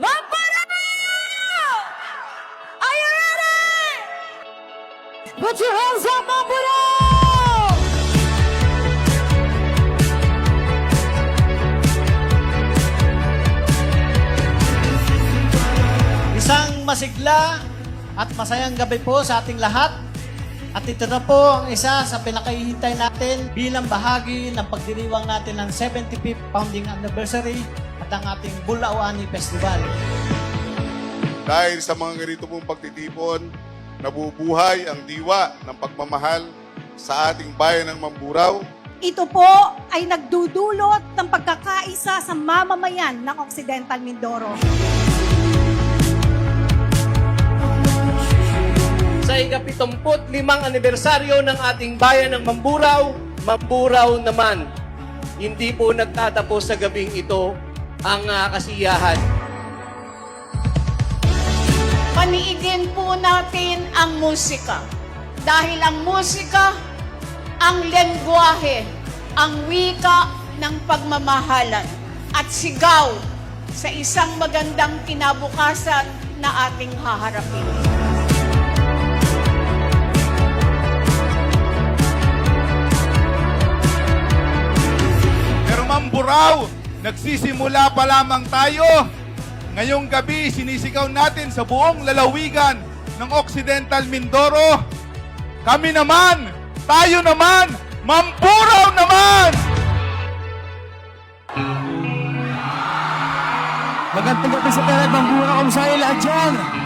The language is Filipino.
Mamburao! Are you ready? Put your hands up, Mamburao! Isang masigla at masayang gabi po sa ating lahat. At ito na po ang isa sa pinakahihintay natin bilang bahagi ng pagdiriwang natin ng 75th founding anniversary at ang ating Bulaoani Festival. Dahil sa mga ganito pong pagtitipon, nabubuhay ang diwa ng pagmamahal sa ating bayan ng Mamburao. Ito po ay nagdudulot ng pagkakaisa sa mamamayan ng Occidental Mindoro. Sa ika-75 anibersaryo ng ating bayan ng Mamburao, Mamburao naman. Hindi po nagtatapos sa gabing ito ang kasiyahan. Paniigin po natin ang musika. Dahil ang musika, ang lengguwahe, ang wika ng pagmamahalan at sigaw sa isang magandang kinabukasan na ating haharapin. Pero Mamburao, nagsisimula pa lamang tayo. Ngayong gabi, sinisigaw natin sa buong lalawigan ng Occidental Mindoro. Kami naman, tayo naman, Mamburao naman! Magandang gabi sa talag Mamburao, kung sa'yo lahat dyan.